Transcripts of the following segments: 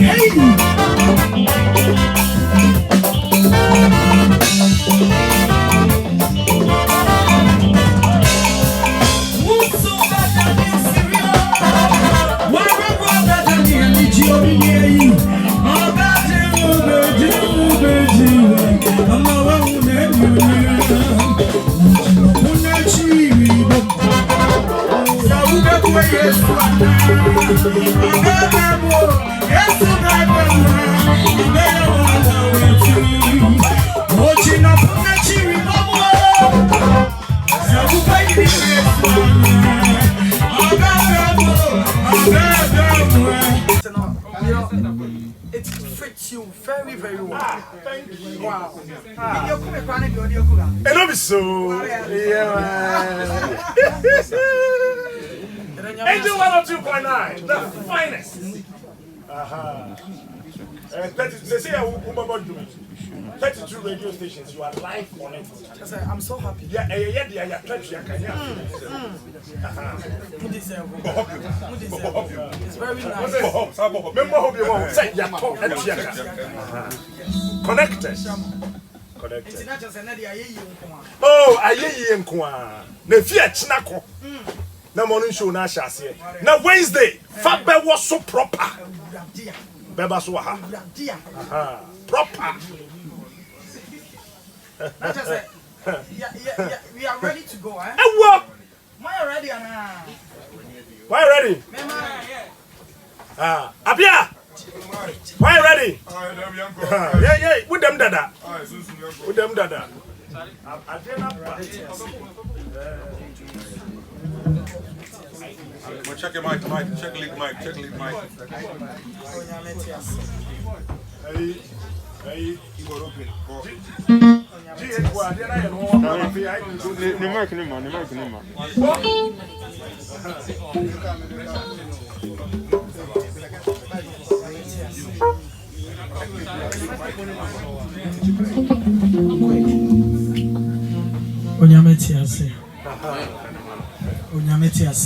Hey! treat you very, very well. Thank you. Wow. And I'm so. Yeah. Angel 102.9, the finest. 32 radio stations, you are live on it. I'm so happy. Yeah. It's very nice. Connected. Oh, I hear you. Nefia Chinako. Na morning show na shase. Na Wednesday, Fabe was so proper. Beba so ha. Proper. We are ready to go, eh? What? Why are ready, Anna? Why ready? Abia. Why ready? Yeah. With them dada. With them dada. Check your mic. Check lead mic. Hey, you go open. Onyametiase. Serious.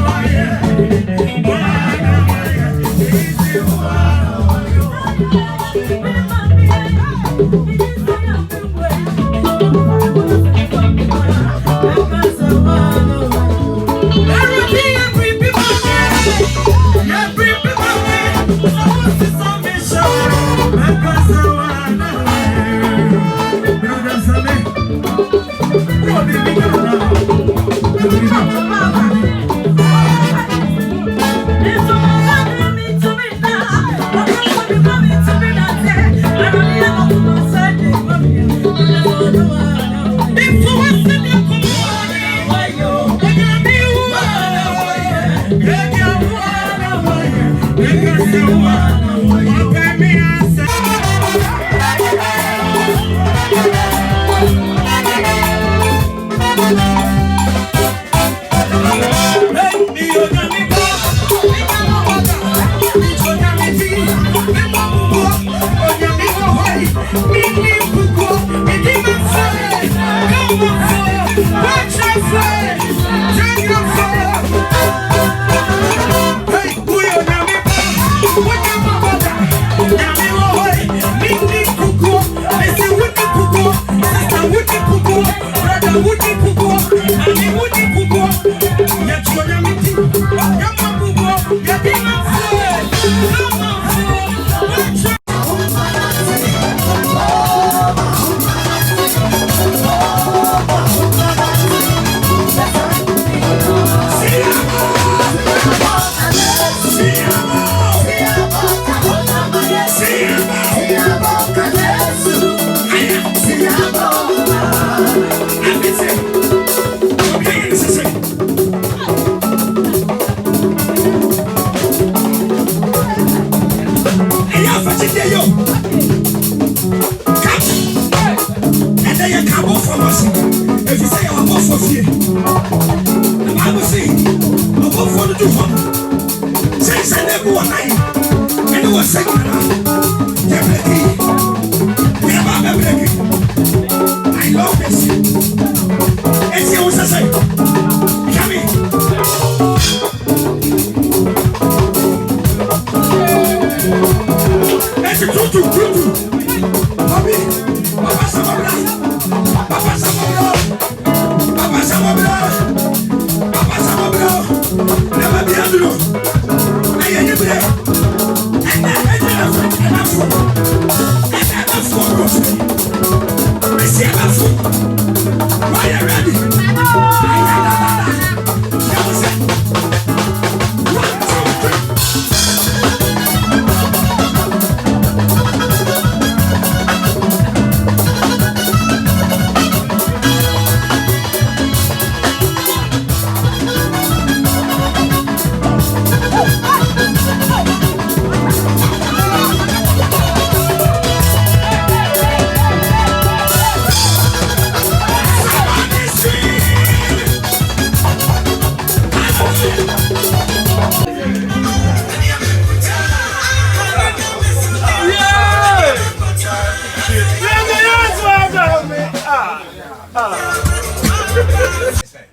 Why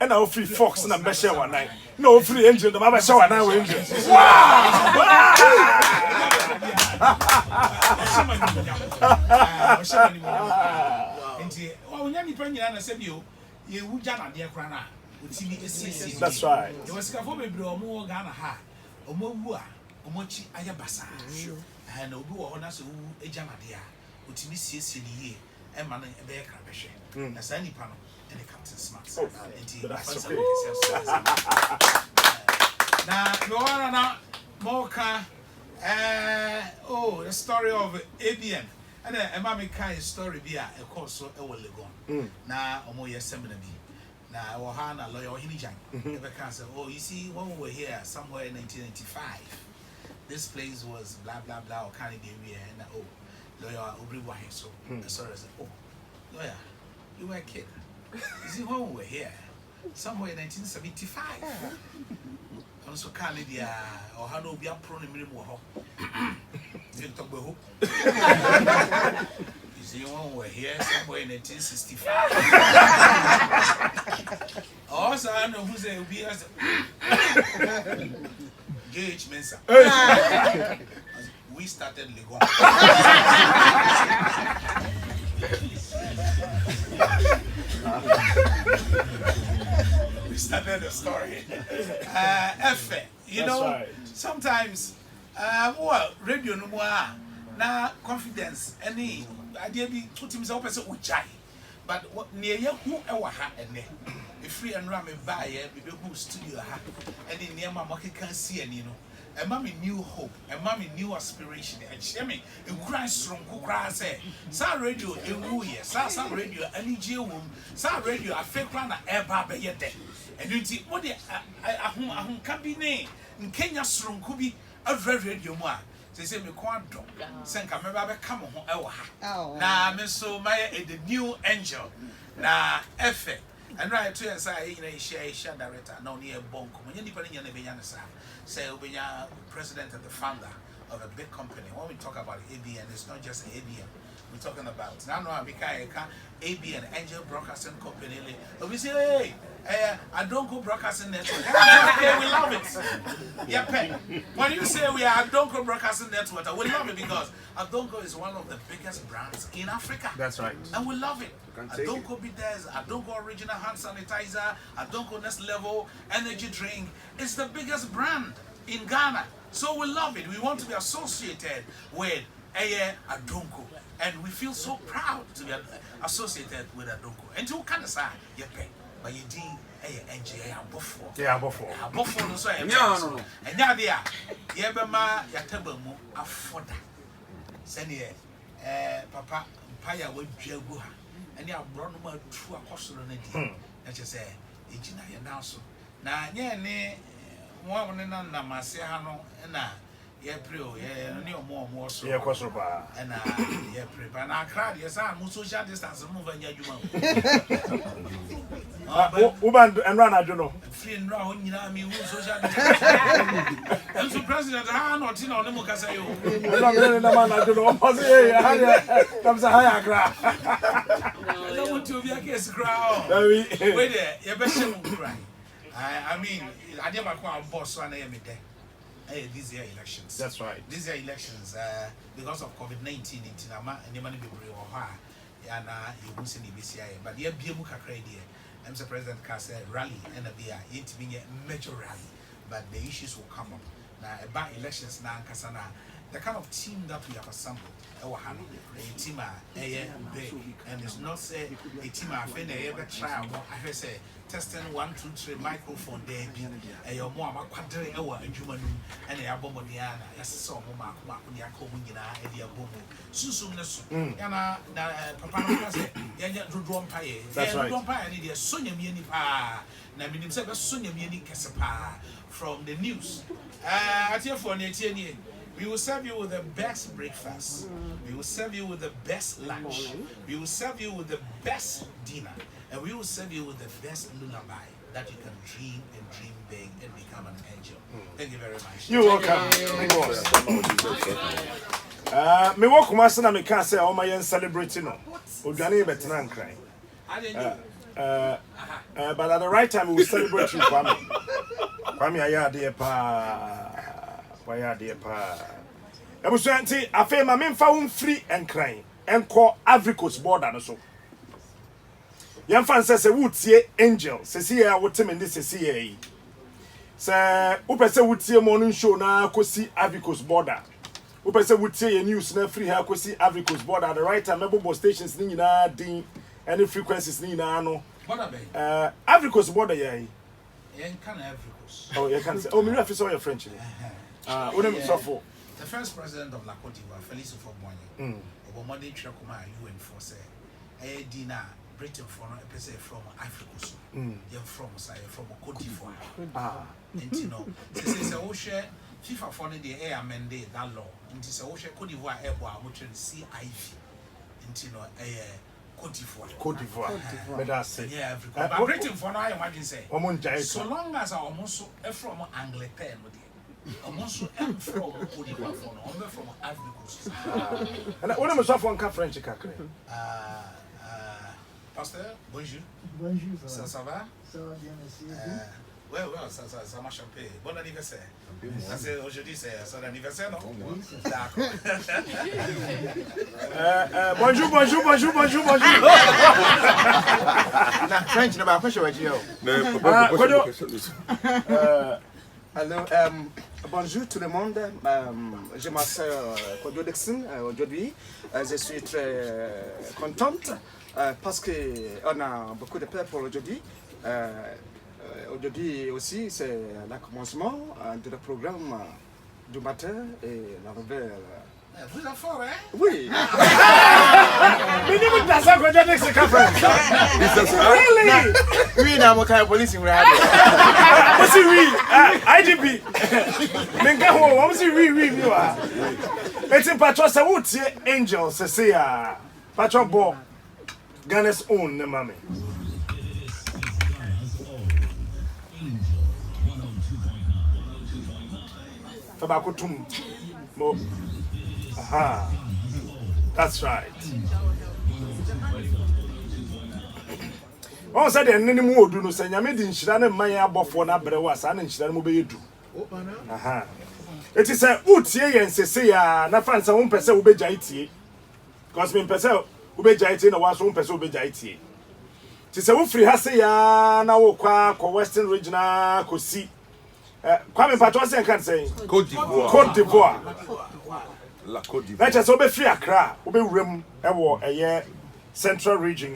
And I'll free Fox and I'm Besha one night. No free angel, the Mama Show and I will angel. That's right. It was a former Bromo Ghana ha, Omobua, Omochi Ayabasa, and Obu on us who Ejamadia, which Miss City, and Man and Bear Crabesh, a sandy panel. And the Captain Smart. Now, Mocha, the story of ABN. And a mammy kind story be a course of Ewell. Now, Omoya Seminary. Now, Ohana, lawyer Hinijan. Never can say, oh, you see, when we were here somewhere in 1995, this place was blah blah blah or kind of area. And lawyer Obriwa. So, sorry, I said, oh, lawyer, you were a kid. You see, when we were here, somewhere in 1975, I was so Canada or how do we have prone in Mimo? You see, when we were here, somewhere in 1965. Also, I know who's a be as J.H. Mensa. We started Legon. We started the story. You know, right. Sometimes, well, radio no more. Now, confidence, any idea be put himself as a ujai. But what near you, who ever had a name? free and ram me buy me be who studio ha and in near my market can see and you know and mommy new hope and mommy new aspiration and she me in Christ strong cry say sa radio in woo ye sa radio any womb sa radio a fake plan air bar be yet and you see what the ahun can be name in Kenya strong could be a radio more. They say me quadro. Senka me ba be come ho e wo ha. Na me so my the new angel. Na efe. And right to say you know share director na oni e bonko. Mo nyani pa nya na be nya na sa. Say obenya president and the founder of a big company. When we talk about ABN, it's not just ABN. We're talking about now ABN Angel Broadcasting Company. We say hey, Adonko Broadcasting Network. We love it. Yeah, when you say we are Adonko Broadcasting Network, we love it because Adonko is one of the biggest brands in Africa. That's right. And we love it. Adonko Bitters, Adonko Original Hand Sanitizer, Adonko Next Level Energy Drink. It's the biggest brand in Ghana. So we love it. We want to be associated with Adonko. And we feel so proud to be associated with Adonko. And to kind of say, you pay, but you did NGA before. Yeah, before. Before, so no. And now they are, Yabama, Yatabamu, Afoda. Send ye, Papa, Paya, with Jaguha, and you have brought my true apostle on it. And you say, Ejina, you now so. Now, yeah, one and none, Marciano, and yeah, pray, yeah, no more so. Yeah, Kosopa. And yeah, pray, but I cried, yes, I'm social distance, move and you Uban and run, I don't know. Free and round, you know, I mean, social distance. I'm so president, I'm not in on the Mocasayo. I don't know. Comes a higher crowd. I don't want to be a case crowd. Wait there, you're better cry. I mean, I never quite boss one day. These year elections. That's right. These year elections, because of COVID-19 in Tinama, and the money be brave or high, and you won't see the BCI. But the BMUka credit, I'm the president cast a rally and a beer, it being a major rally, but the issues will come up. Now, about elections now, Kasana, the kind of team that we have assembled, a team big, and it's not say a team I think they ever try. I say testing 1, 2, 3 microphone there be a your mom quadri hour and human and a bomodiana as a song Makunia Comina and the Abomo. Susumness, Yana Papa say, Yanya Drum Pie, that's right. Drum Pie, and Sonia Miani Pa, Namin himself, Sonia Miani Casapa from the news. At your phone, we will serve you with the best breakfast. We will serve you with the best lunch. We will serve you with the best dinner. And we will serve you with the best lullaby that you can dream and dream big and become an angel. Thank you very much. You're welcome. Me walk my son and me can't say, oh, my young celebrating. Ugani better and crying. But at the right time, we will celebrate you, Kwame. Kwame, I are dear pa. Why are dear pa? I was trying to, I feel my men found free and crying and call Africa's border so. Young fan says a wood see angel, says here, what time in this is here. Sir, Upesa would see a morning show now, could see Africa's border. Upesa would see a news now free here, could see Africa's border at the right time, mobile stations, Nina, Dean, any frequencies, Nina, no. Africa's border, yeah. Oh, you can say, oh, me if you saw your French. The first president of La Côte d'Ivoire, Félix Houphouët-Boigny, over Monday, Chakuma, UN force, Dina, Britain from Africa, you're from Côte d'Ivoire. And you know, this is a ocean, FIFA for the air amended that law, and this ocean Côte d'Ivoire airborne, which is CIV, and you know, a Côte d'Ivoire. But that's it. Yeah, Africa. But Britain for now, I imagine say, so long as I almost from Angleterre. Almost from Côte d'Ivoire, from Africa. And what am I from French? Pasteur, bonjour. Bonjour, Ça va? Ça va bien, merci. Ouais, ça m'a chopé. Bon anniversaire. Aujourd'hui, c'est son anniversaire, non? Oui, c'est ça. D'accord. Bonjour. French, ne va pas jouer. Alors, bonjour tout le monde. Je m'appelle Kodio Dixon aujourd'hui. Je suis très contente parce qu'on a beaucoup de peuple aujourd'hui Aujourd'hui aussi, c'est le commencement de le programme du matin et la nouvelle. Vous êtes fort, hein? Oui. Minimum that's how Kojo Dixon come from. Really? Oui, na mo kai police in radio. What's it we? IGP. Menga ho, what's it we wa? It's in Patrol say wo tie Angel say ah. Patrol bo Ghana's own ne mame. Tabakutum. Mo. Aha. That's right. On said the name mu odu no say nyame di nhira ne man abofo na brewa sa na nhira mo be yedu. Aha. It is a utie yen sese ya na fansa wo mpese wo beja itie. Because me mpese wo beja itie na waso wo mpese wo beja itie. Ti se wo free ha se ya na wo kwa Western Regional kosi. Kwa me patwa se kan say Côte d'Ivoire. Côte d'Ivoire. La Côte d'Ivoire. Na chese wo be free Accra, wo be wurem ewo eye Central Region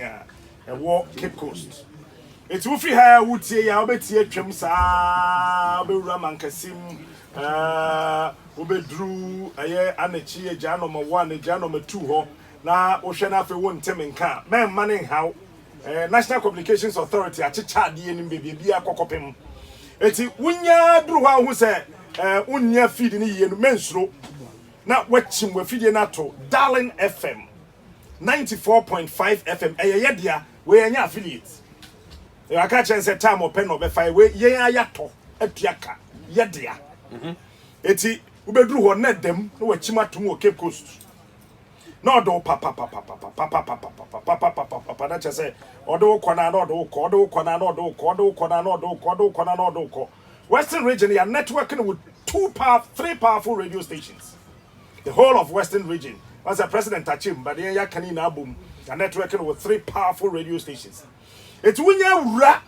ewo Cape Coast. It's wo free ha wo tie ya wo be tie twem sa wo be wura mankasim wo be dru eye anachi eja no mo 1 eja no mo 2 ho na wo hwe na afi wo ntem nka men manen how National Communications Authority achicha de enim bebia akokopem. Eti wunya dru ho ahu se unya feed ni yie no mensuro na wachim wa feed na to Darling FM 94.5 FM eye dia we anya affiliate e aka chen se time open no be fire we yen ayato atuaka ye dia eti ubedru ho na dem na wachim atum o Cape Coast na odo papa na chese odo kona na odo kona na odo kona na odo Western Region are networking with three powerful radio stations. The whole of Western Region. As a President Tachim, but then ya kanina boom, are networking with 3 powerful radio stations. It's wunya ra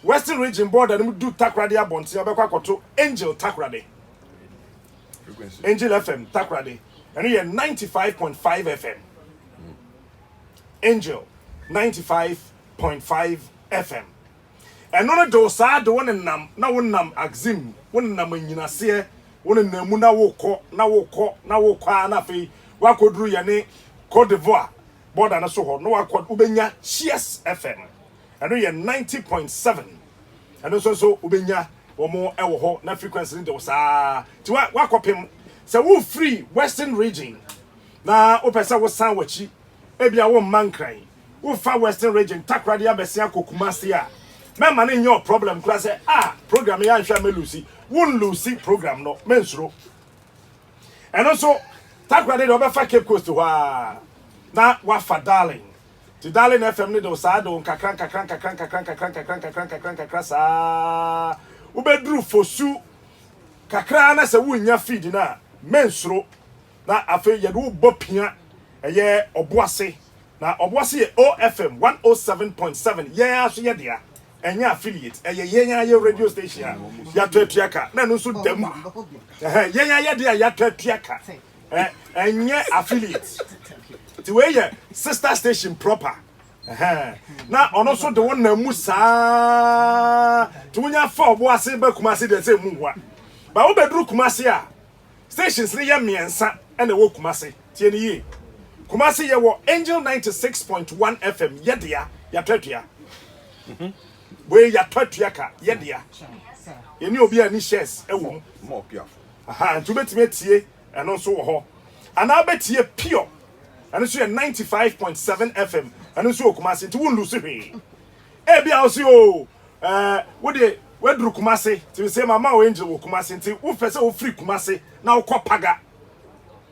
Western Region board and do takrade abonti abekwa koto Angel takrade. Frequency. Angel FM takrade. And we are 95.5 FM. Angel 95.5 FM. And none of those are the one and nam na one nam axim one nam nyina se one namu na wo kwa na fe wakodru yane Côte d'Ivoire border na so ho no wakod ubenya Cheers FM. And we are 90.7. And so ubenya omo ewo ho na frequency ndi sa ti wakopem se wo free Western Region na opesa wo san wachi ebia wo mankran wo fa Western Region takrade abesia kokumase a mema na your problem kura say program ya nhwa me Lucy won Lucy program no mensuro and also takrade do be fa Cape Coast ho na wa fa Darling ti Darling FM ne do sa do kakran sa wo bedru fosu kakra na se wunya feed na mensuro na afi ye do bopia eye oboase na oboase ye OFM 107.7 ye aso ye dia enya affiliate eye yenya ye radio station ya tuatuaka na no so dem yenya ye dia ya tuatuaka enye affiliate ti we ye sister station proper na ono so de won na mu saa ti wunya fa oboase ba Kumase de se mu wa ba wo bedru Kumase a stations ni ye miensa ene wo Kumase tie ni ye Kumase ye wo Angel 96.1 FM ye dia ya tuatua we ya tuatuaka ye dia ye ni obi ani shares ewo More piaf. ntu betime tie eno so wo ho ana betie pure eno so ye 95.7 FM eno so Kumase nti won lose hwe e bia o si o wo de wedru Kumase ti se mama o Angel wo Kumase nti wo pese wo free Kumase na wo kopaga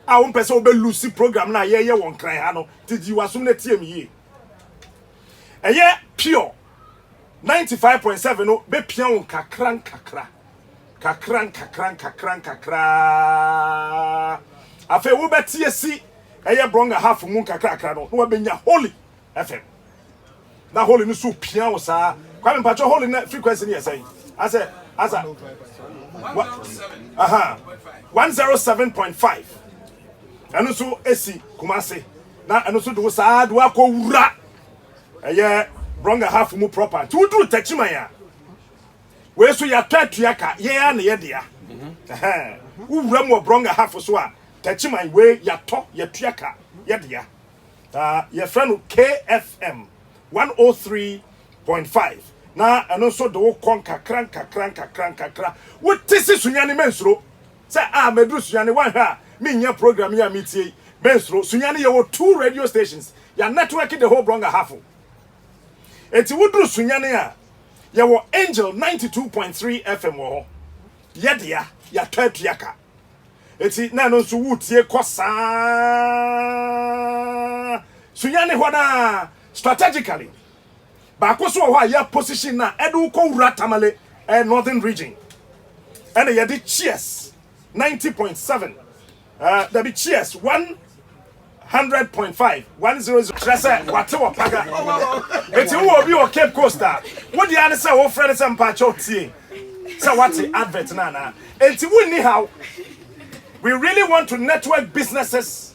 wo pese wo be lose program na ye won kran ha no ti ji wasum na tie mi ye eye pure 95.7 no be pia won kakran afa wo betie si eye bronga half mu kakra no wo benya Holy FM na Holy no so pia wo sa kwa me pacho Holy na frequency ni yesai asa 107.5 eno so esi Kumase na eno so do sa do akowura eye bronga half mu proper to do techimaya we so ya tatuaka ye ya na ye dia wura mu bronga half so a techimai we ya to ya tuaka ye dia your friend KFM 103.5 na ano so do konka kranka what tisi sunyane mensuro say medu sunyane wan ha me nya program ya metie mensuro sunyane ye wo 2 radio stations ya network the whole bronga half eti wudru sunyane a ye wo Angel 92.3 FM wo ye dia ya tatuaka eti na no so wutie kosa sunyane hona strategically baako so ho ya position na edu ko wura tamale northern region and ye di cheers 90.7 there be cheers 100.5 100 tresa wate wo paga eti wo obi o Cape Coast wo di ane say wo friend say mpa cho tie say wate advert na eti wo ni how we really want to network businesses